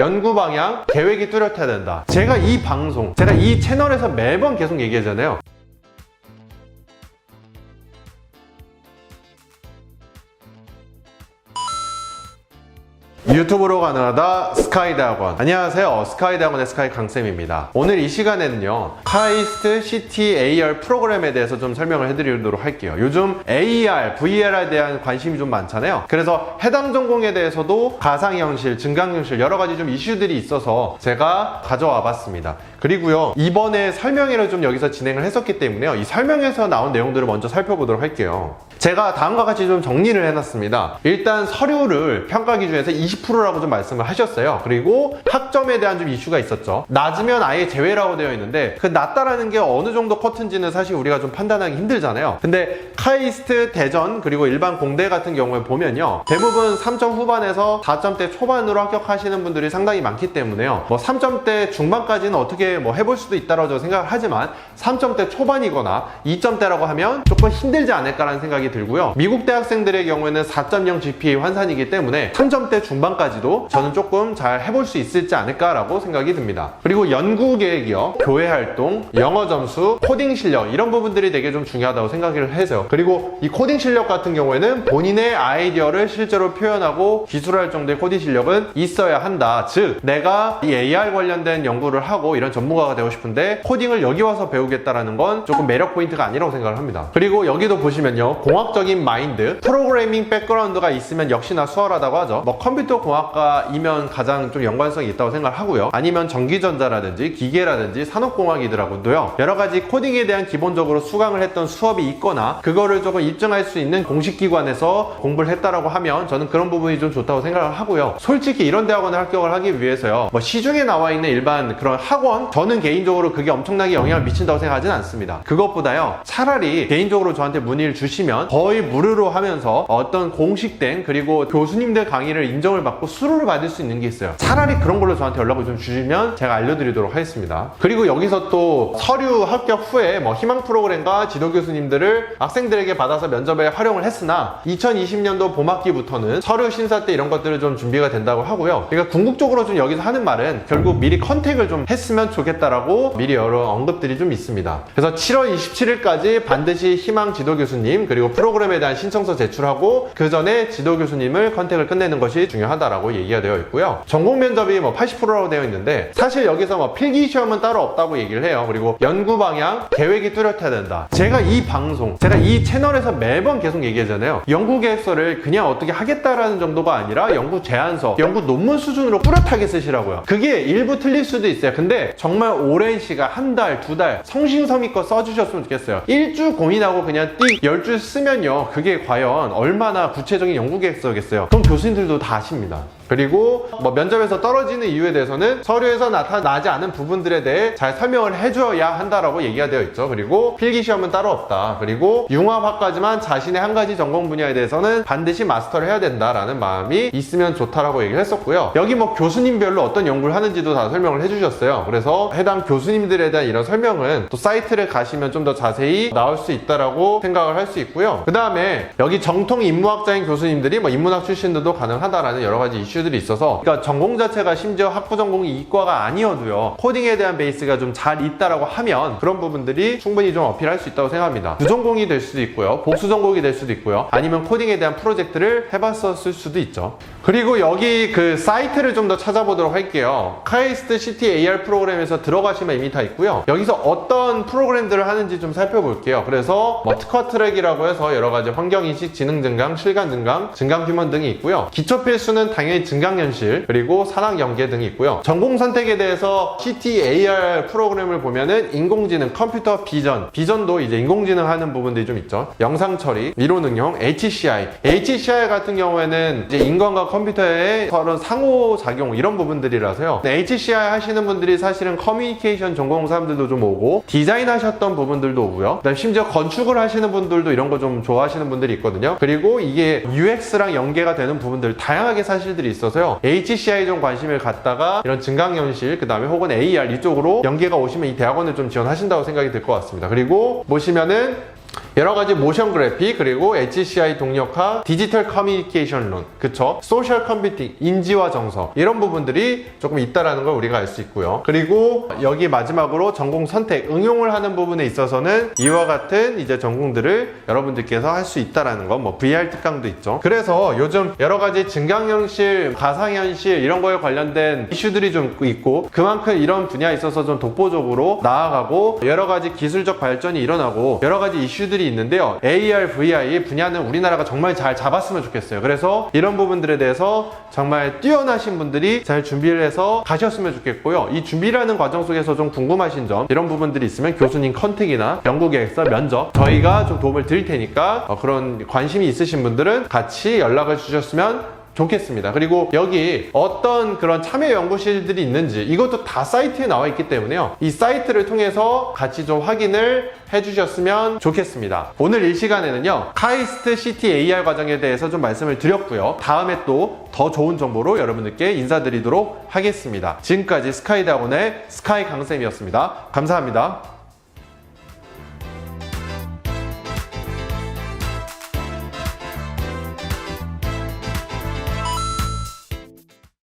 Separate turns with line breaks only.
연구 방향, 계획이 뚜렷해야 된다. 제가 이 채널에서 매번 계속 얘기하잖아요. 유튜브로 가능하다 스카이대학원. 안녕하세요, 스카이대학원의 스카이 강쌤입니다. 오늘 이 시간에는요, 카이스트 CTAR 프로그램에 대해서 좀 설명을 해드리도록 할게요. 요즘 AR, VR에 대한 관심이 좀 많잖아요. 그래서 해당 전공에 대해서도 가상현실, 증강현실 여러가지 좀 이슈들이 있어서 제가 가져와 봤습니다. 그리고요, 이번에 설명회를 좀 여기서 진행을 했었기 때문에요, 이 설명에서 나온 내용들을 먼저 살펴보도록 할게요. 제가 다음과 같이 좀 정리를 해놨습니다. 일단 서류를 평가 기준에서 20%라고 좀 말씀을 하셨어요. 그리고 학점에 대한 좀 이슈가 있었죠. 낮으면 아예 제외라고 되어 있는데 그 낮다라는 게 어느 정도 커튼지는 사실 우리가 좀 판단하기 힘들잖아요. 근데 카이스트, 대전, 그리고 일반 공대 같은 경우에 보면요, 대부분 3점 후반에서 4점대 초반으로 합격하시는 분들이 상당히 많기 때문에요, 뭐 3점대 중반까지는 어떻게 뭐 해볼 수도 있다라고 생각을 하지만 3점대 초반이거나 2점대라고 하면 조금 힘들지 않을까라는 생각이 들고요. 미국 대학생들의 경우에는 4.0 GPA 환산이기 때문에 3점대 중반까지도 저는 조금 잘 해볼 수 있을지 않을까라고 생각이 듭니다. 그리고 연구 계획이요, 교회 활동, 영어 점수, 코딩 실력, 이런 부분들이 되게 좀 중요하다고 생각을 해서, 그리고 이 코딩 실력 같은 경우에는 본인의 아이디어를 실제로 표현하고 기술할 정도의 코딩 실력은 있어야 한다. 즉, 내가 이 AR 관련된 연구를 하고 이런 전문가가 되고 싶은데 코딩을 여기 와서 배우겠다라는 건 조금 매력 포인트가 아니라고 생각을 합니다. 그리고 여기도 보시면요, 공학적인 마인드, 프로그래밍 백그라운드가 있으면 역시나 수월하다고 하죠. 뭐 컴퓨터 공학과이면 가장 좀 연관성이 있다고 생각을 하고요. 아니면 전기전자라든지 기계라든지 산업공학이더라고요. 여러가지 코딩에 대한 기본적으로 수강을 했던 수업이 있거나 그거를 조금 입증할 수 있는 공식기관에서 공부를 했다라고 하면 저는 그런 부분이 좀 좋다고 생각을 하고요. 솔직히 이런 대학원에 합격을 하기 위해서요, 뭐 시중에 나와 있는 일반 그런 학원, 저는 개인적으로 그게 엄청나게 영향을 미친다고 생각하진 않습니다. 그것보다요, 차라리 개인적으로 저한테 문의를 주시면 거의 무료로 하면서 어떤 공식된, 그리고 교수님들 강의를 인정을 받고 수료를 받을 수 있는 게 있어요. 차라리 그런 걸로 저한테 연락을 좀 주시면 제가 알려드리도록 하겠습니다. 그리고 여기서 또 서류 합격 후에 뭐 희망 프로그램과 지도 교수님들을 학생들에게 받아서 면접에 활용을 했으나 2020년도 봄학기부터는 서류 심사 때 이런 것들을 좀 준비가 된다고 하고요. 그러니까 궁극적으로 좀 여기서 하는 말은 결국 미리 컨택을 좀 했으면 좋겠다라고 미리 여러 언급들이 좀 있습니다. 그래서 7월 27일까지 반드시 희망 지도 교수님, 그리고 프로그램에 대한 신청서 제출하고 그 전에 지도 교수님을 컨택을 끝내는 것이 중요하다라고 얘기가 되어 있고요. 전공 면접이 뭐 80%라고 되어 있는데 사실 여기서 뭐 필기 시험은 따로 없다고 얘기를 해요. 그리고 연구 방향, 계획이 뚜렷해야 된다. 제가 이 채널에서 매번 계속 얘기하잖아요. 연구 계획서를 그냥 어떻게 하겠다라는 정도가 아니라 연구 제안서, 연구 논문 수준으로 뚜렷하게 쓰시라고요. 그게 일부 틀릴 수도 있어요. 근데 정말 오랜 시간, 한 달, 두 달 성심성의껏 써주셨으면 좋겠어요. 1주 고민하고 그냥 띡 10줄 쓰면요, 그게 과연 얼마나 구체적인 연구 계획서겠어요. 그럼 교수님들도 다 아십니다. 그리고 뭐 면접에서 떨어지는 이유에 대해서는 서류에서 나타나지 않은 부분들에 대해 잘 설명을 해줘야 한다라고 얘기가 되어 있죠. 그리고 필기시험은 따로 없다. 그리고 융합학과지만 자신의 한 가지 전공 분야에 대해서는 반드시 마스터를 해야 된다라는 마음이 있으면 좋다라고 얘기를 했었고요. 여기 뭐 교수님별로 어떤 연구를 하는지도 다 설명을 해주셨어요. 그래서 해당 교수님들에 대한 이런 설명은 또 사이트를 가시면 좀 더 자세히 나올 수 있다라고 생각을 할 수 있고요. 그 다음에 여기 정통 인문학자인 교수님들이 뭐 인문학 출신들도 가능하다라는 여러 가지 이슈들이 있어서, 그러니까 전공 자체가 심지어 학부 전공이 이과가 아니어도요, 코딩에 대한 베이스가 좀 잘 있다라고 하면 그런 부분들이 충분히 좀 어필할 수 있다고 생각합니다. 부전공이 될 수도 있고요, 복수 전공이 될 수도 있고요, 아니면 코딩에 대한 프로젝트를 해봤었을 수도 있죠. 그리고 여기 그 사이트를 좀 더 찾아보도록 할게요. 카이스트 CTAR 프로그램에서 들어가시면 이미 다 있고요. 여기서 어떤 프로그램들을 하는지 좀 살펴볼게요. 그래서 뭐 특화 트랙이라고 해서 여러 가지 환경인식, 지능 증강, 실감 증강, 증강 휴먼 등이 있고요. 기초 필수는 당연히 증강현실, 그리고 산학 연계 등이 있고요. 전공 선택에 대해서 CTAR 프로그램을 보면은 인공지능, 컴퓨터 비전도 이제 인공지능 하는 부분들이 좀 있죠. 영상 처리, 이론 응용, HCI 같은 경우에는 이제 인간과 컴퓨터의 서로 상호작용, 이런 부분들이라서요. HCI 하시는 분들이 사실은 커뮤니케이션 전공 사람들도 좀 오고, 디자인 하셨던 부분들도 오고요. 그다음 심지어 건축을 하시는 분들도 이런 거 좀 좋아하시는 분들이 있거든요. 그리고 이게 UX랑 연계가 되는 부분들 다양하게 사실들이 있어서요, HCI 좀 관심을 갖다가 이런 증강현실, 그 다음에 혹은 AR 이쪽으로 연계가 오시면 이 대학원을 좀 지원하신다고 생각이 들 것 같습니다. 그리고 보시면은 여러 가지 모션 그래픽, 그리고 HCI 동력화, 디지털 커뮤니케이션론, 그쵸? 소셜 컴퓨팅, 인지와 정서, 이런 부분들이 조금 있다라는 걸 우리가 알 수 있고요. 그리고 여기 마지막으로 전공 선택, 응용을 하는 부분에 있어서는 이와 같은 이제 전공들을 여러분들께서 할 수 있다라는 거, 뭐 VR 특강도 있죠. 그래서 요즘 여러 가지 증강현실, 가상현실 이런 거에 관련된 이슈들이 좀 있고, 그만큼 이런 분야에 있어서 좀 독보적으로 나아가고 여러 가지 기술적 발전이 일어나고 여러 가지 이슈들이 있는데요. AR, VR 분야는 우리나라가 정말 잘 잡았으면 좋겠어요. 그래서 이런 부분들에 대해서 정말 뛰어나신 분들이 잘 준비를 해서 가셨으면 좋겠고요. 이 준비라는 과정 속에서 좀 궁금하신 점, 이런 부분들이 있으면 교수님 컨택이나 연구 계획서, 면접 저희가 좀 도움을 드릴 테니까 그런 관심이 있으신 분들은 같이 연락을 주셨으면 좋겠습니다. 그리고 여기 어떤 그런 참여 연구실들이 있는지 이것도 다 사이트에 나와 있기 때문에요. 이 사이트를 통해서 같이 좀 확인을 해주셨으면 좋겠습니다. 오늘 이 시간에는요, 카이스트 CT AR 과정에 대해서 좀 말씀을 드렸고요. 다음에 또 더 좋은 정보로 여러분들께 인사드리도록 하겠습니다. 지금까지 스카이대학원의 스카이 강쌤이었습니다. 감사합니다.